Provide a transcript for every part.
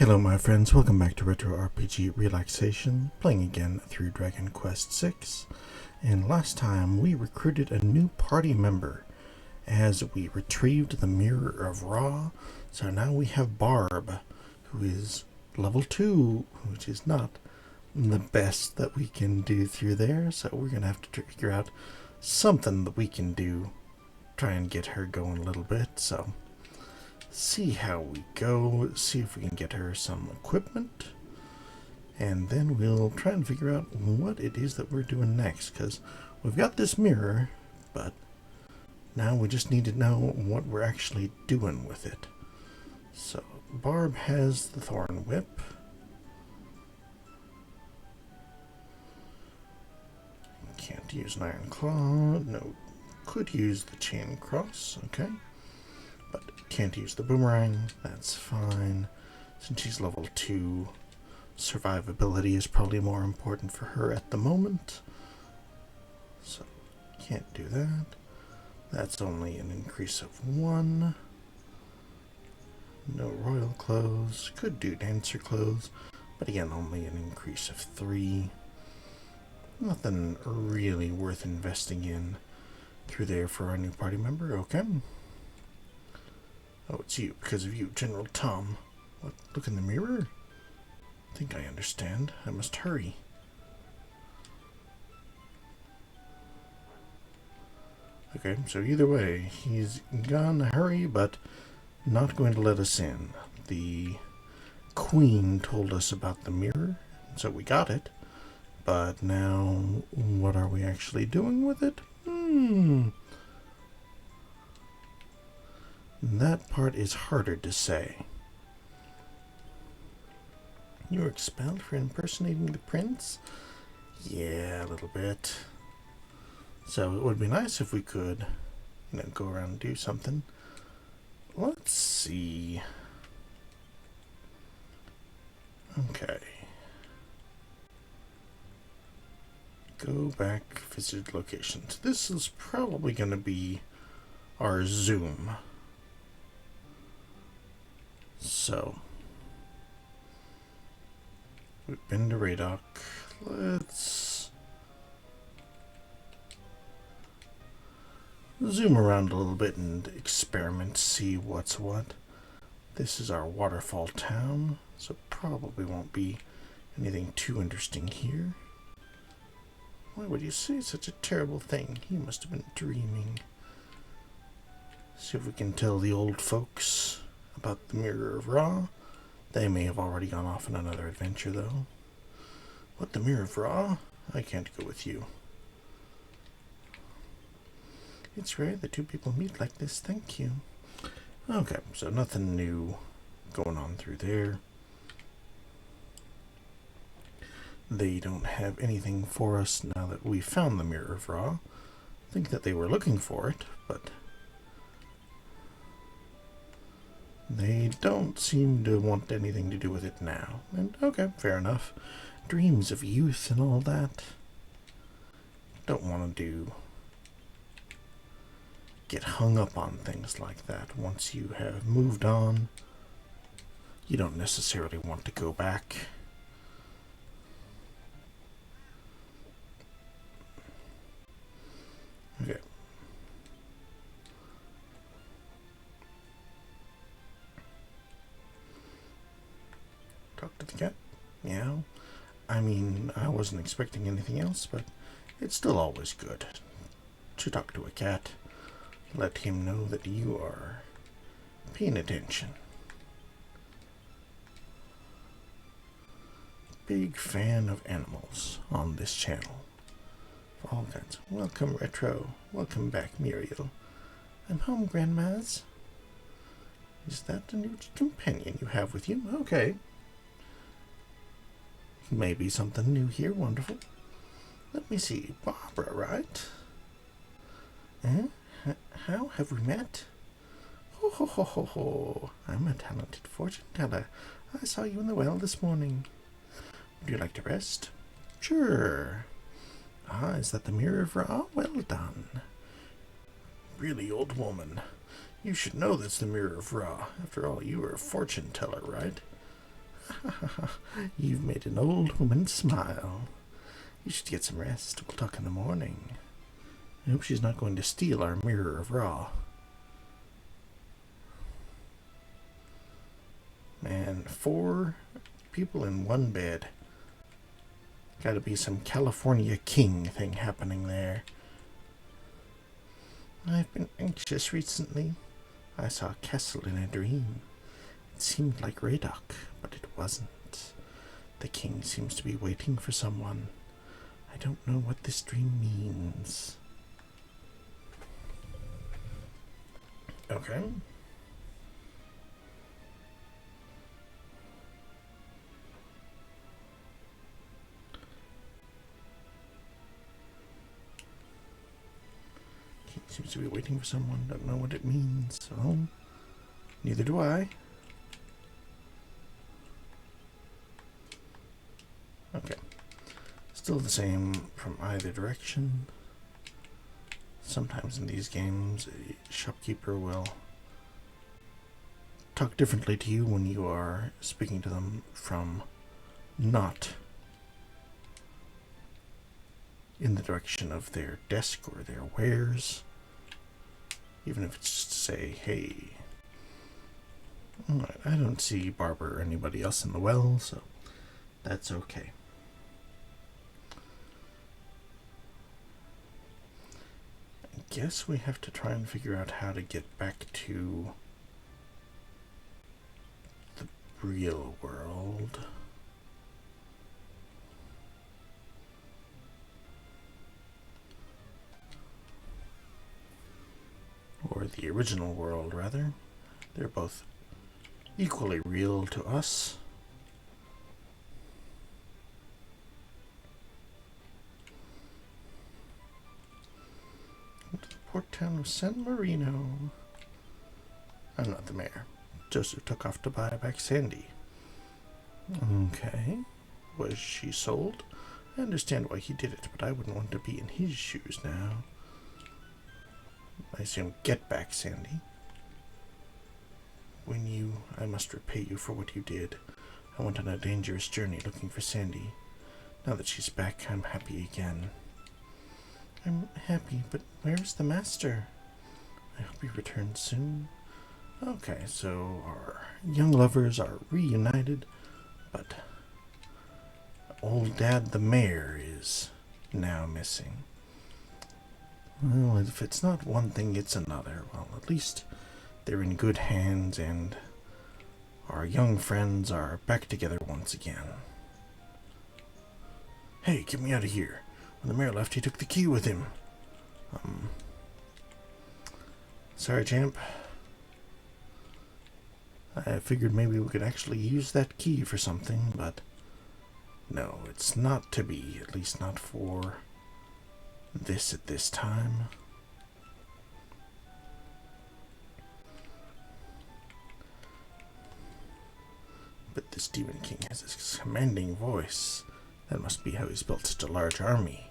Hello my friends, welcome back to Retro RPG Relaxation, playing again through Dragon Quest VI. And last time we recruited a new party member as we retrieved the Mirror of Ra. So now we have Barb, who is level 2, which is not the best that we can do through there. So we're going to have to figure out something that we can do, try and get her going a little bit. So see how we go, see if we can get her some equipment, and then we'll try and figure out what it is that we're doing next, because we've got this mirror, but now we just need to know what we're actually doing with it. So Barb has the Thorn Whip. Can't use an Iron Claw. No, could use the Chain Cross, okay. But can't use the boomerang, that's fine. Since she's level 2, survivability is probably more important for her at the moment. So, can't do that. That's only an increase of 1. No royal clothes. Could do dancer clothes, but again, only an increase of 3. Nothing really worth investing in through there for our new party member, okay. Oh, it's you, because of you, General Tom. What, look in the mirror? I think I understand. I must hurry. Okay, so either way, he's gonna hurry, but not going to let us in. The Queen told us about the mirror, so we got it. But now, what are we actually doing with it? That part is harder to say. You were expelled for impersonating the prince? Yeah, a little bit. So it would be nice if we could, go around and do something. Let's see. Okay. Go back, visited locations. This is probably going to be our Zoom. So, we've been to Radok. Let's zoom around a little bit and experiment, see what's what. This is our waterfall town, so probably won't be anything too interesting here. Why would you say such a terrible thing? You must have been dreaming. See if we can tell the old folks about the Mirror of Ra. They may have already gone off on another adventure, though. What, the Mirror of Ra? I can't go with you. It's rare that two people meet like this, thank you. Okay, so nothing new going on through there. They don't have anything for us now that we found the Mirror of Ra. I think that they were looking for it, but they don't seem to want anything to do with it now. And okay, fair enough. Dreams of youth and all that. Don't want to get hung up on things like that. Once you have moved on, you don't necessarily want to go back. Okay. Talk to the cat? Meow. I mean, I wasn't expecting anything else, but it's still always good to talk to a cat. Let him know that you are paying attention. Big fan of animals on this channel. For all kinds. Welcome, Retro. Welcome back, Muriel. I'm home, Grandmas. Is that the new companion you have with you? Okay. Maybe something new here. Wonderful. Let me see. Barbara, right? How have we met? Ho ho ho ho ho. I'm a talented fortune teller. I saw you in the well this morning. Would you like to rest? Sure. Ah, is that the Mirror of Ra? Well done. Really, old woman. You should know that's the Mirror of Ra. After all, you are a fortune teller, right? You've made an old woman smile. You should get some rest. We'll talk in the morning. I hope she's not going to steal our mirror of Ra. Man, 4 people in one bed. Gotta be some California king thing happening there. I've been anxious recently. I saw a castle in a dream. It seemed like Radok, but it wasn't. The king seems to be waiting for someone. I don't know what this dream means. Okay. King seems to be waiting for someone. Don't know what it means. So, neither do I. Okay. Still the same from either direction. Sometimes in these games, a shopkeeper will talk differently to you when you are speaking to them from not in the direction of their desk or their wares. Even if it's just to say, hey, I don't see Barbara or anybody else in the well, so that's okay. I guess we have to try and figure out how to get back to the real world. Or the original world, rather. They're both equally real to us. To the port town of San Marino. I'm not the mayor. Joseph took off to buy back Sandy. Okay. Was she sold? I understand why he did it, but I wouldn't want to be in his shoes now. I assume get back, Sandy. I must repay you for what you did. I went on a dangerous journey looking for Sandy. Now that she's back, I'm happy again. I'm happy, but where's the master? I hope he returns soon. Okay, so our young lovers are reunited, but old Dad the mayor is now missing. Well, if it's not one thing, it's another. Well, at least they're in good hands, and our young friends are back together once again. Hey, get me out of here. When the mayor left, he took the key with him. Sorry, champ. I figured maybe we could actually use that key for something, but no, it's not to be, at least not for this at this time. But this Demon King has this commanding voice. That must be how he's built such a large army.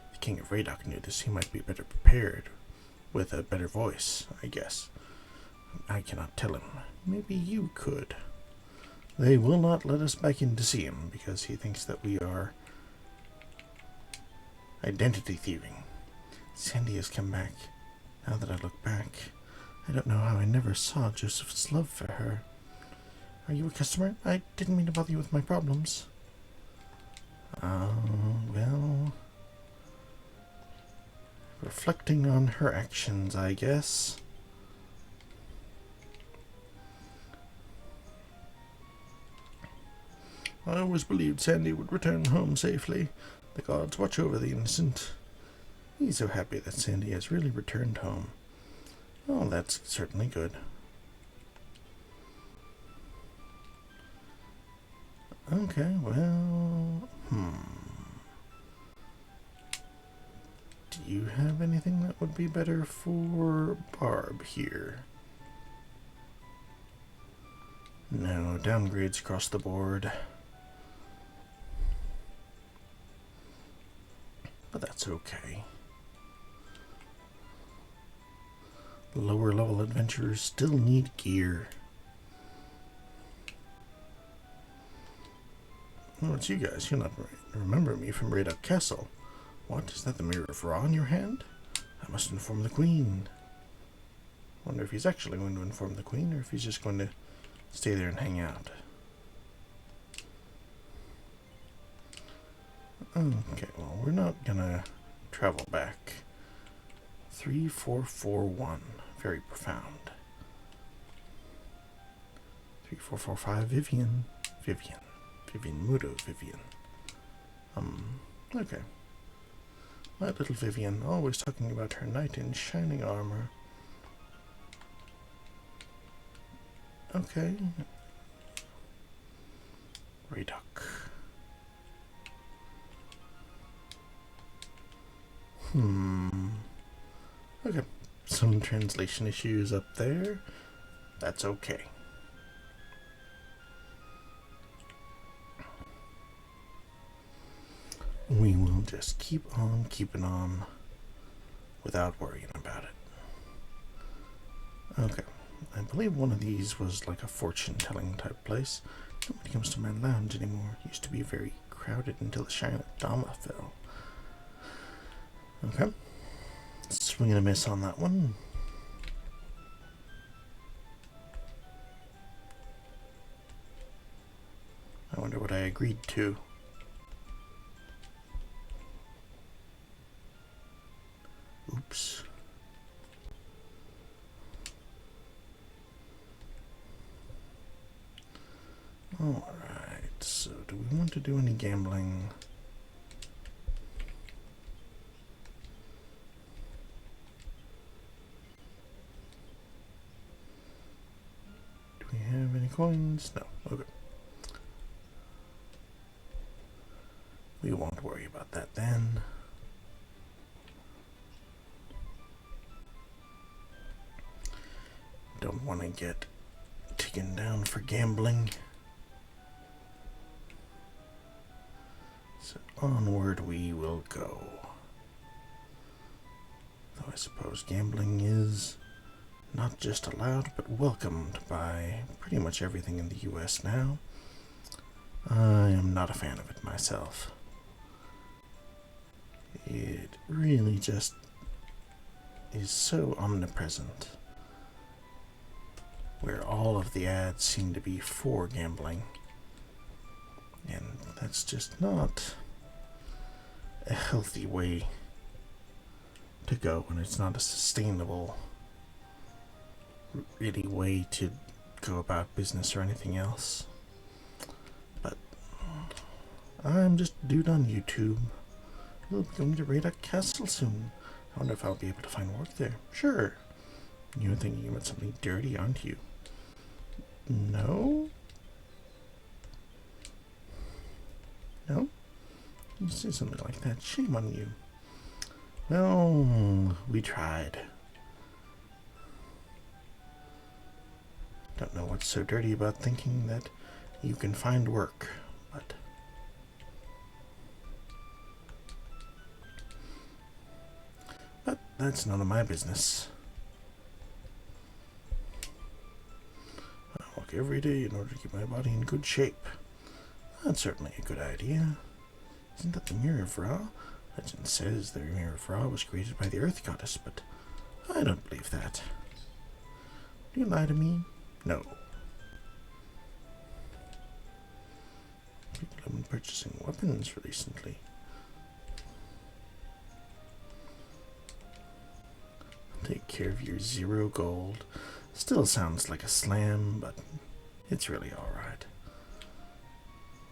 If the King of Radok knew this, he might be better prepared, with a better voice, I guess. I cannot tell him. Maybe you could. They will not let us back in to see him, because he thinks that we are identity thieving. Sandy has come back. Now that I look back, I don't know how I never saw Joseph's love for her. Are you a customer? I didn't mean to bother you with my problems. Well, reflecting on her actions, I guess. I always believed Sandy would return home safely. The gods watch over the innocent. He's so happy that Sandy has really returned home. Oh, that's certainly good. Okay, well, Do you have anything that would be better for Barb here? No, downgrades across the board. But that's okay. Lower level adventurers still need gear. Oh, it's you guys. You'll not remember me from Radok Castle. What? Is that the Mirror of Ra in your hand? I must inform the Queen. Wonder if he's actually going to inform the Queen, or if he's just going to stay there and hang out. Okay, well, we're not gonna travel back. 3441. Very profound. 3445 Vivian. Vivian Mudo Vivian. Okay. My little Vivian, always talking about her knight in shining armor. Okay. Radok. Okay. Some translation issues up there. That's okay. We will just keep on keeping on without worrying about it. Okay. I believe one of these was like a fortune-telling type place. Nobody comes to my lounge anymore. It used to be very crowded until the Shine of Dama fell. Okay. Swing and a miss on that one. I wonder what I agreed to. Oops. Alright, so do we want to do any gambling? Do we have any coins? No. Okay. We won't worry about that then. Don't want to get taken down for gambling. So onward we will go. Though I suppose gambling is not just allowed, but welcomed by pretty much everything in the US now. I am not a fan of it myself. It really just is so omnipresent, where all of the ads seem to be for gambling. And that's just not a healthy way to go, and it's not a sustainable really way to go about business or anything else. But I'm just a dude on YouTube. We'll be going to Radok Castle soon. I wonder if I'll be able to find work there. Sure. You're thinking about something dirty, aren't you? No? No? You say something like that. Shame on you. Well, we tried. Don't know what's so dirty about thinking that you can find work, but that's none of my business. I walk every day in order to keep my body in good shape. That's certainly a good idea. Isn't that the Mirror of Ra? Legend says the Mirror of Ra was created by the Earth Goddess, but I don't believe that. Do you lie to me? No. People have been purchasing weapons recently. Take care of your 0 gold. Still sounds like a slam, but it's really alright.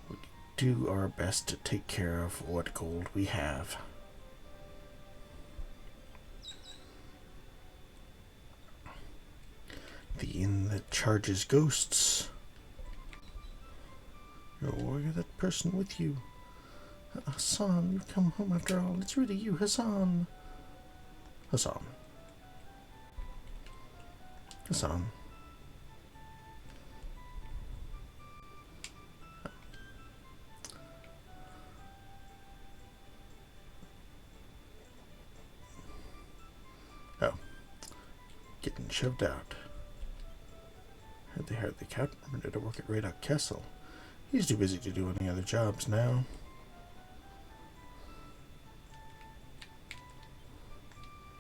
We do our best to take care of what gold we have. The inn that charges ghosts. You're a warrior, that person with you. Hassan, you've come home after all. It's really you, Hassan. Hassan. Hassan. Oh. Getting shoved out. Heard they hired the captain to work at Radok Castle. He's too busy to do any other jobs now.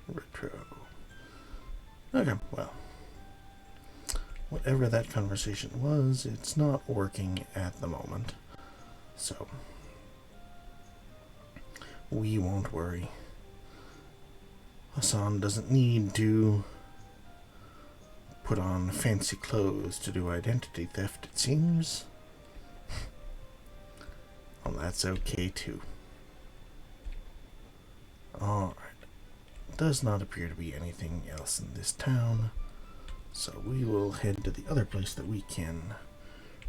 Retro. Okay, well. Whatever that conversation was, it's not working at the moment. So, we won't worry. Hassan doesn't need to put on fancy clothes to do identity theft, it seems. Well, that's okay too. Alright. Does not appear to be anything else in this town. So we will head to the other place that we can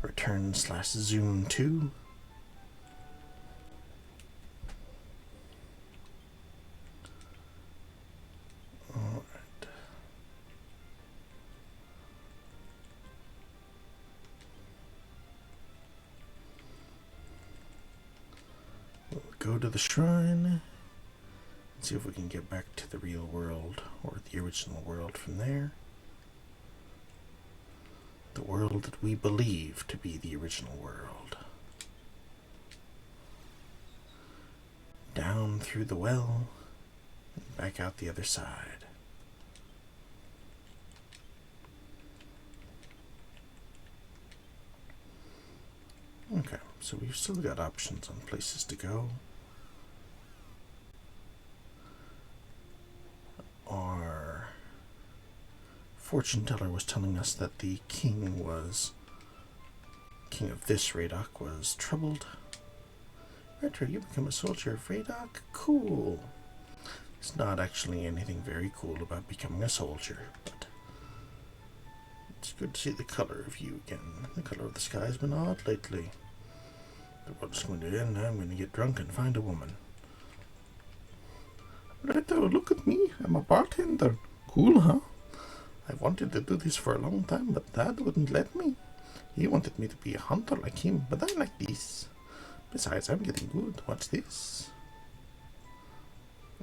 return/zoom to. Alright. We'll go to the shrine and see if we can get back to the real world, or the original world from there. The world that we believe to be the original world. Down through the well, and back out the other side. Okay, so we've still got options on places to go. Our fortune teller was telling us that the king of this Radok was troubled. Retro, you become a soldier of Radok? Cool. It's not actually anything very cool about becoming a soldier, but it's good to see the color of you again. The color of the sky has been odd lately. The world's going to end. I'm going to get drunk and find a woman. Retro, look at me. I'm a bartender. Cool, huh? I wanted to do this for a long time, but Dad wouldn't let me. He wanted me to be a hunter like him, but I like this. Besides, I'm getting good. Watch this.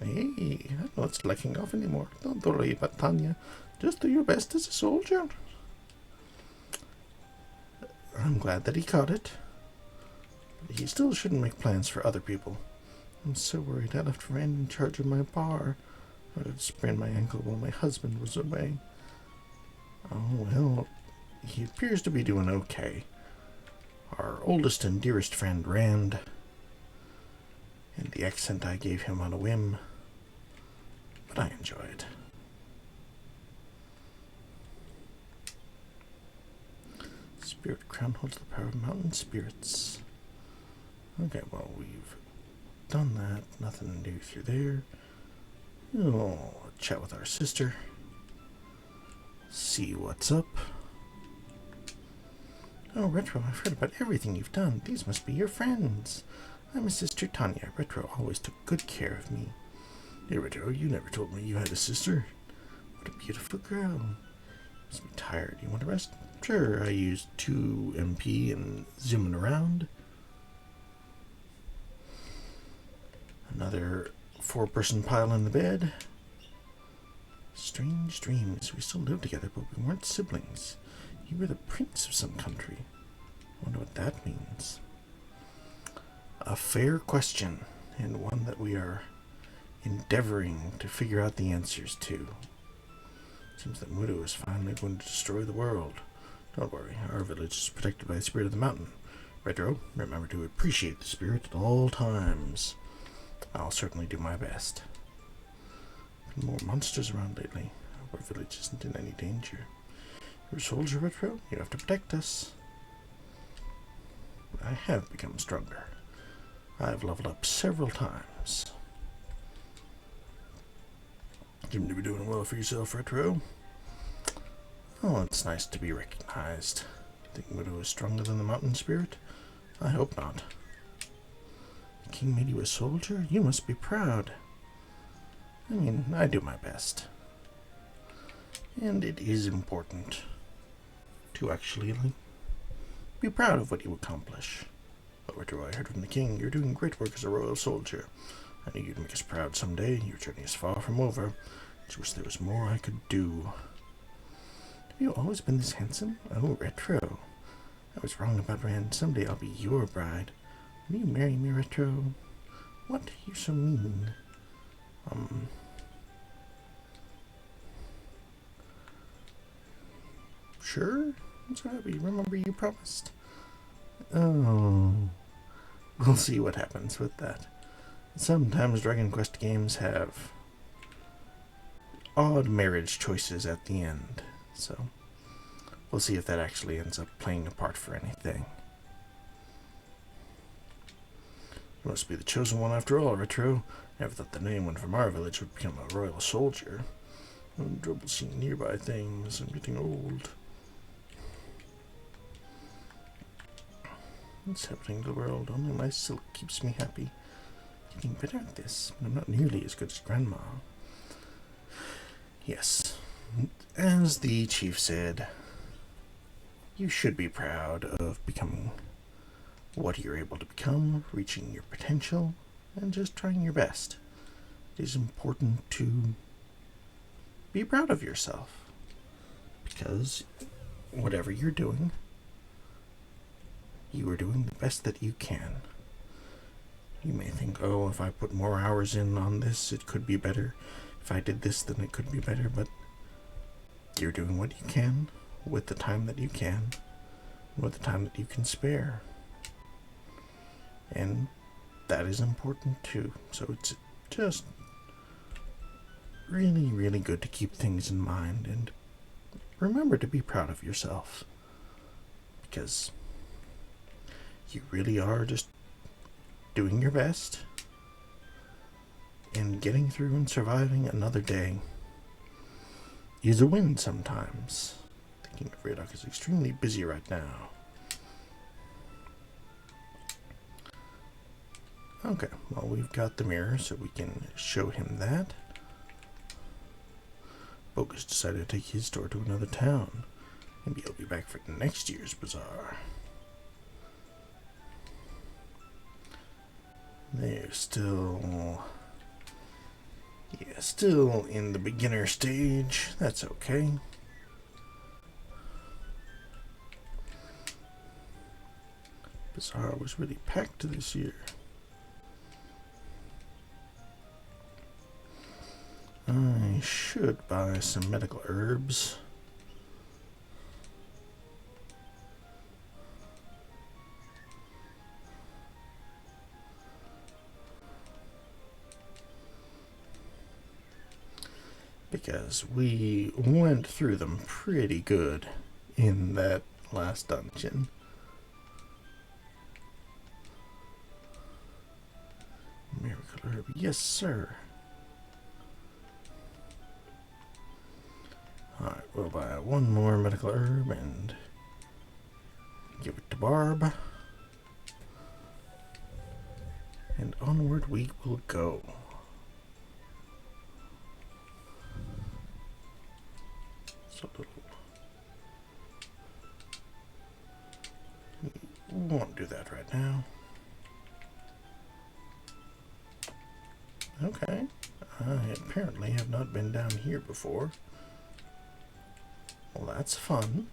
Hey, I'm not slacking off anymore. Don't worry about Tanya. Just do your best as a soldier. I'm glad that he caught it. But he still shouldn't make plans for other people. I'm so worried I left Rand in charge of my bar. I would sprain my ankle while my husband was away. Oh, well, he appears to be doing okay. Our oldest and dearest friend, Rand, and the accent I gave him on a whim, but I enjoy it. Spirit crown holds the power of mountain spirits. Okay, well, we've done that. Nothing new through there. Oh, chat with our sister. See what's up. Oh, Retro, I've heard about everything you've done. These must be your friends. I'm his sister Tanya. Retro always took good care of me. Hey, Retro, you never told me you had a sister. What a beautiful girl. You must be tired. You want to rest? Sure, I used 2 MP and zooming around. Another 4-person pile in the bed. Strange dreams. We still lived together, but we weren't siblings. You were the prince of some country. I wonder what that means. A fair question, and one that we are endeavoring to figure out the answers to. Seems that Mudo is finally going to destroy the world. Don't worry, our village is protected by the spirit of the mountain. Retro, remember to appreciate the spirit at all times. I'll certainly do my best. More monsters around lately. Our village isn't in any danger. You're a soldier, Retro. You have to protect us. I have become stronger. I've leveled up several times. You seem to be doing well for yourself, Retro. Oh, it's nice to be recognized. Think Widow is stronger than the mountain spirit? I hope not. The king made you a soldier? You must be proud. I mean, I do my best. And it is important to actually, be proud of what you accomplish. But Retro, I heard from the king, you're doing great work as a royal soldier. I knew you'd make us proud someday. Your journey is far from over. Just wish there was more I could do. Have you always been this handsome? Oh, Retro. I was wrong about Rand. Someday I'll be your bride. Will you marry me, Retro? What? You're so mean. Sure? I'm so happy. Remember you promised. Oh. We'll see what happens with that. Sometimes Dragon Quest games have odd marriage choices at the end, so we'll see if that actually ends up playing a part for anything. You must be the chosen one after all, Retro. Never thought the name one from our village would become a royal soldier. I'm trouble seeing nearby things. I'm getting old. What's happening to the world? Only my silk keeps me happy. Getting better at this, but I'm not nearly as good as Grandma. Yes, as the chief said, you should be proud of becoming what you're able to become, reaching your potential, and just trying your best. It is important to be proud of yourself, because whatever you're doing, you are doing the best that you can. You may think, oh, if I put more hours in on this, it could be better. If I did this, then it could be better, but you're doing what you can with the time that you can, with the time that you can spare. And that is important too. So it's just really, really good to keep things in mind and remember to be proud of yourself, because you really are just doing your best and getting through and surviving another day is a win sometimes. The King of Radok is extremely busy right now. Okay, well, we've got the mirror, so we can show him that. Bogus decided to take his store to another town. Maybe he'll be back for next year's bazaar. They're still in the beginner stage. That's okay. Bazaar was really packed this year. I should buy some medical herbs. Because we went through them pretty good in that last dungeon. Miracle herb, yes sir. Alright, we'll buy one more medical herb and give it to Barb. And onward we will go. We won't do that right now. Okay, I apparently have not been down here before. Well, that's fun.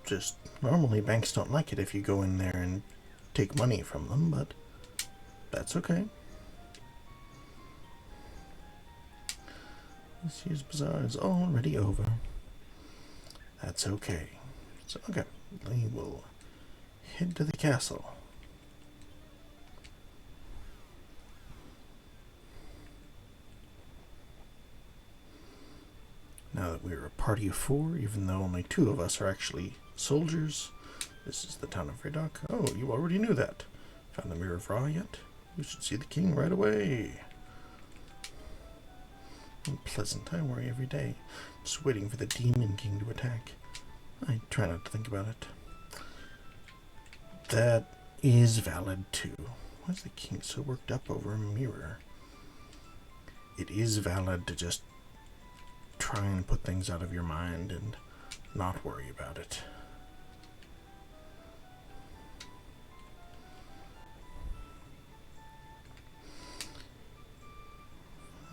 Just normally banks don't like it if you go in there and take money from them, but that's okay. This year's bazaar is already over. That's okay. So, okay, we will head to the castle. Now that we're a party of 4, even though only 2 of us are actually soldiers, this is the town of Radok. Oh, you already knew that. Found the Mirror of Ra yet? You should see the king right away. Unpleasant, I worry every day. Just waiting for the Demon King to attack. I try not to think about it. That is valid too. Why is the king so worked up over a mirror? It is valid to just try and put things out of your mind and not worry about it.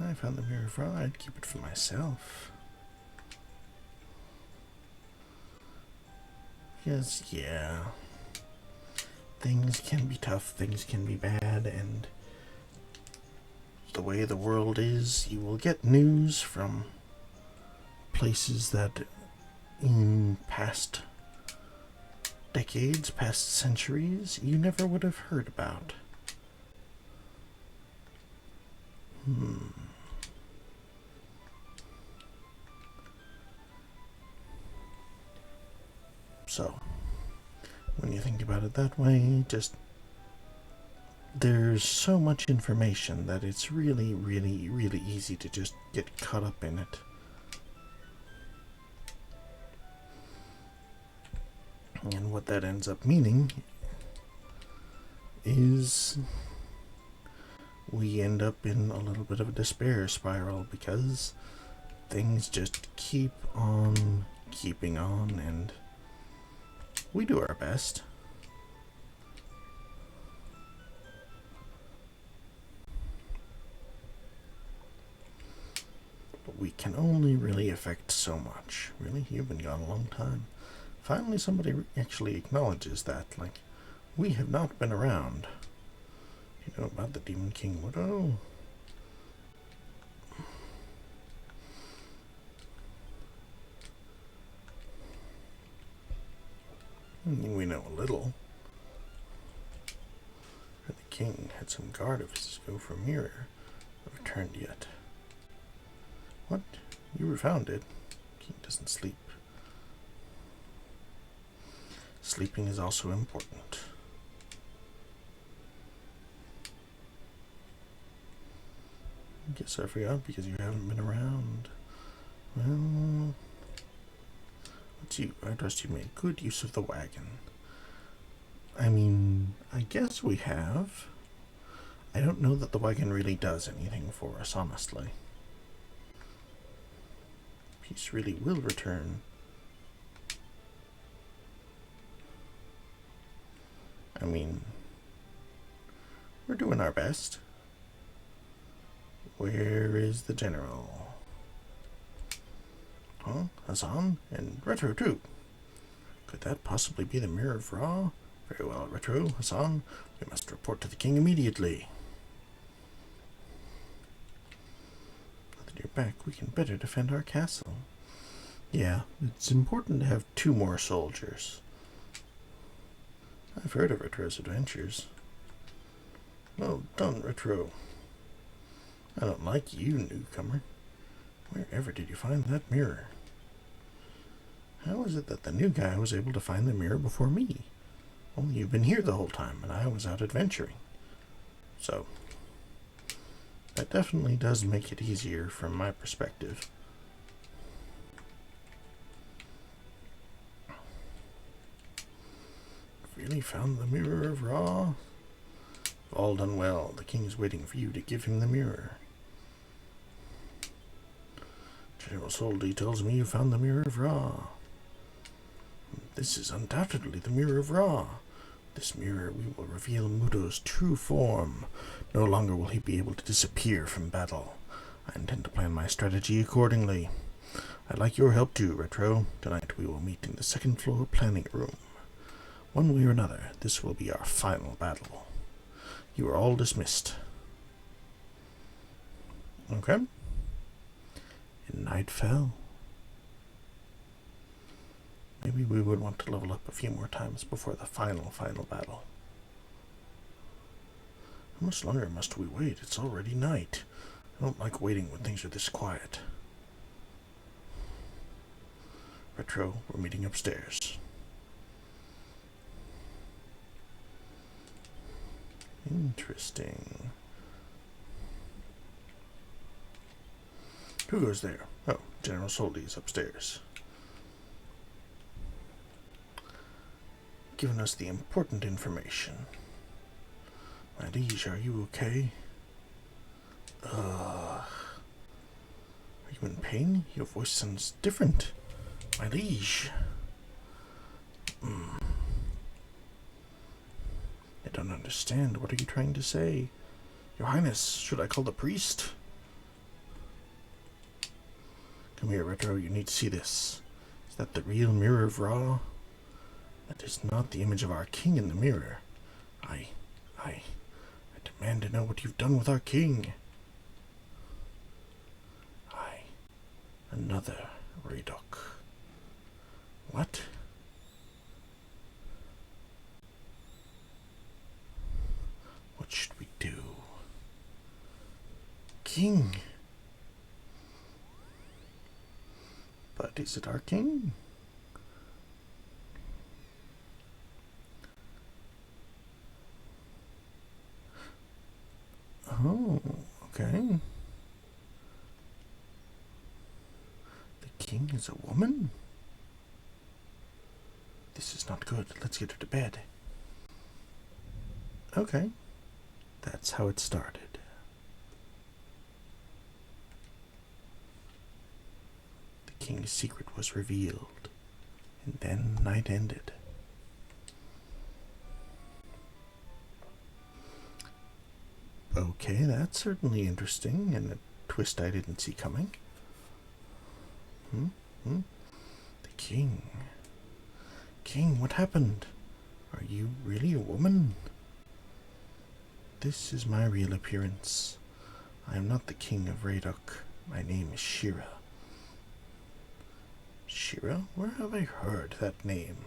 I found the mirror of Ra. I'd keep it for myself. Because, yeah, things can be tough, things can be bad, and the way the world is, you will get news from places that in past decades, past centuries, you never would have heard about. So, when you think about it that way, just there's so much information that it's really, really, really easy to just get caught up in it. And what that ends up meaning is we end up in a little bit of a despair spiral because things just keep on keeping on, and we do our best. But we can only really affect so much. Really? You've been gone a long time. Finally somebody actually acknowledges that, like, we have not been around. You know about the Demon King Widow? We know a little. The king had some guard of his go for a mirror, not returned yet. What? You found it? King doesn't sleep. Sleeping is also important. I guess I forgot because you haven't been around. Well, I trust you made good use of the wagon. I mean, I guess we have. I don't know that the wagon really does anything for us, honestly. Peace really will return. I mean, we're doing our best. Where is the general? Huh? Hassan? And Retro, too. Could that possibly be the Mirror of Ra? Very well, Retro, Hassan. We must report to the king immediately. Now that you're back, we can better defend our castle. Yeah, it's important to have 2 more soldiers. I've heard of Retro's adventures. Well done, Retro. I don't like you, newcomer. Wherever did you find that mirror? How is it that the new guy was able to find the mirror before me? Only you've been here the whole time, and I was out adventuring. So, that definitely does make it easier from my perspective. Really found the Mirror of Ra? All done well. The king is waiting for you to give him the mirror. General Soldi tells me you found the Mirror of Ra. This is undoubtedly the Mirror of Ra. This mirror we will reveal Mudo's true form. No longer will he be able to disappear from battle. I intend to plan my strategy accordingly. I'd like your help too, Retro. Tonight we will meet in the 2nd floor planning room. One way or another, this will be our final battle. You are all dismissed. Okay. And night fell. Maybe we would want to level up a few more times before the final battle. How much longer must we wait? It's already night. I don't like waiting when things are this quiet. Retro, we're meeting upstairs. Interesting. Who goes there? Oh, General Soldi is upstairs. Giving us the important information. My liege, are you okay? Are you in pain? Your voice sounds different. My liege. I don't understand. What are you trying to say? Your Highness, should I call the priest? Come here, Retro, you need to see this. Is that the real Mirror of Ra? That is not the image of our king in the mirror. I demand to know what you've done with our king. Another Radok. What? What should we do? King. But is it our king? Oh, okay. The king is a woman? This is not good. Let's get her to bed. Okay. That's how it started. The king's secret was revealed, and then night ended. Okay, that's certainly interesting, and a twist I didn't see coming. The king. King, what happened? Are you really a woman? This is my real appearance. I am not the king of Radok. My name is Shira. Shira? Where have I heard that name?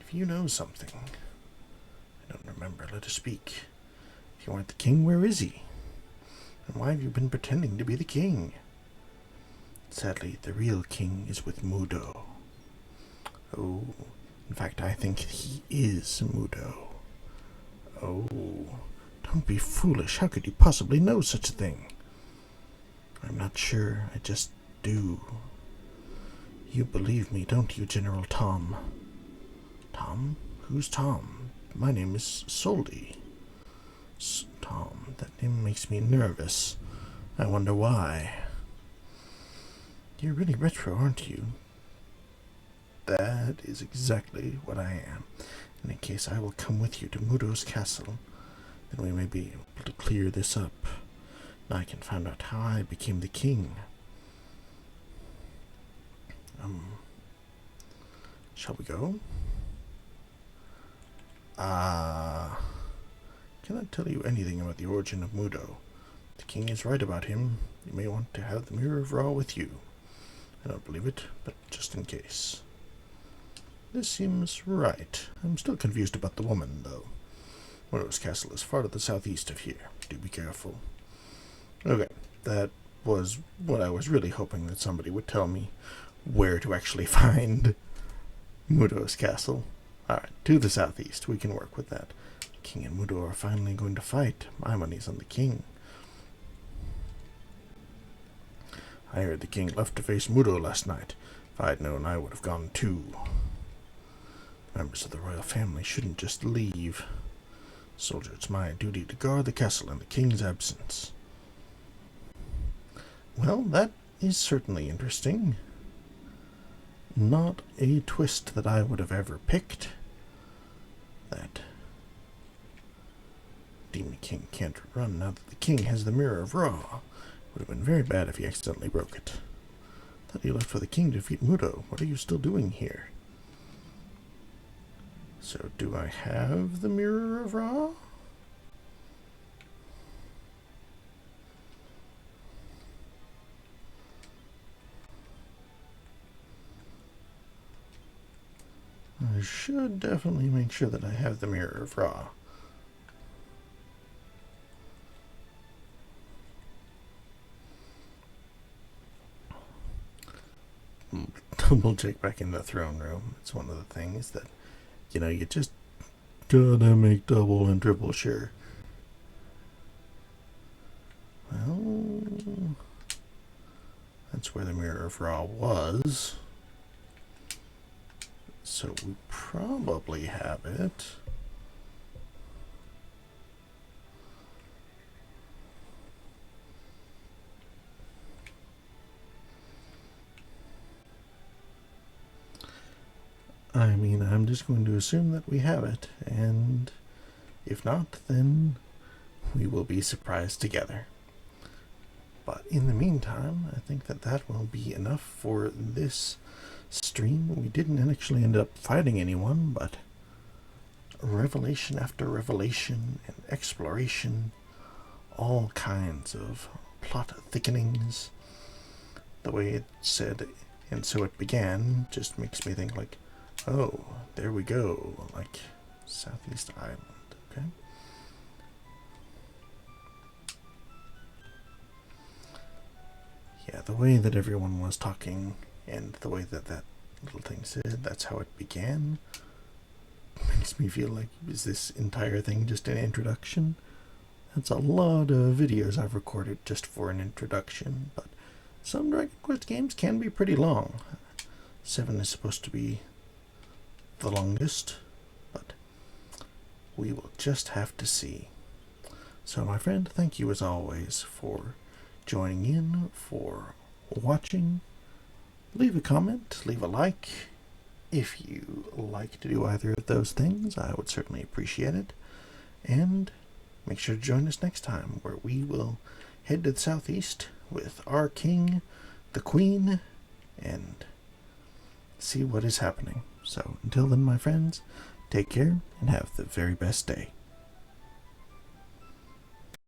If you know something, I don't remember, let us speak. If you aren't the king, where is he? And why have you been pretending to be the king? Sadly, the real king is with Mudo. Oh, in fact, I think he is Mudo. Oh, don't be foolish. How could you possibly know such a thing? I'm not sure. I just do. You believe me, don't you, General Tom? Tom? Who's Tom? My name is Soldi. Tom, that name makes me nervous. I wonder why. You're really retro, aren't you? That is exactly what I am. In any case, I will come with you to Mudo's castle. Then we may be able to clear this up. Now I can find out how I became the king. Shall we go? Cannot tell you anything about the origin of Mudo. The king is right about him. You may want to have the Mirror of Ra with you. I don't believe it, but just in case. This seems right. I'm still confused about the woman, though. Mudo's castle is far to the southeast of here. Do be careful. Okay, that was what I was really hoping that somebody would tell me where to actually find Mudo's castle. Alright, to the southeast. We can work with that. King and Mudo are finally going to fight. My money's on the king. I heard the king left to face Mudo last night. If I'd known, I would have gone too. Members of the royal family shouldn't just leave. Soldier, it's my duty to guard the castle in the king's absence. Well, that is certainly interesting. Not a twist that I would have ever picked. That Demon King can't run now that the king has the Mirror of Ra. Would have been very bad if he accidentally broke it. Thought you left for the king to defeat Mudo. What are you still doing here? So, do I have the Mirror of Ra? I should definitely make sure that I have the Mirror of Ra. Double check back in the throne room. It's one of the things that, you just gotta make double and triple sure. Well, that's where the Mirror of Ra was. So we probably have it. I mean, I'm just going to assume that we have it, and if not, then we will be surprised together. But in the meantime, I think that will be enough for this stream. We didn't actually end up fighting anyone, but revelation after revelation and exploration, all kinds of plot thickenings. The way it said, and so it began, just makes me think like, oh, there we go, like Southeast Island, okay? Yeah, the way that everyone was talking and the way that that little thing said, that's how it began, makes me feel like, is this entire thing just an introduction? That's a lot of videos I've recorded just for an introduction, but some Dragon Quest games can be pretty long. 7 is supposed to be the longest, but we will just have to see. So my friend, thank you as always for joining in, for watching. Leave a comment, leave a like. If you like to do either of those things, I would certainly appreciate it. And make sure to join us next time, where we will head to the southeast with our king, the queen, and see what is happening. So until then, my friends, take care and have the very best day.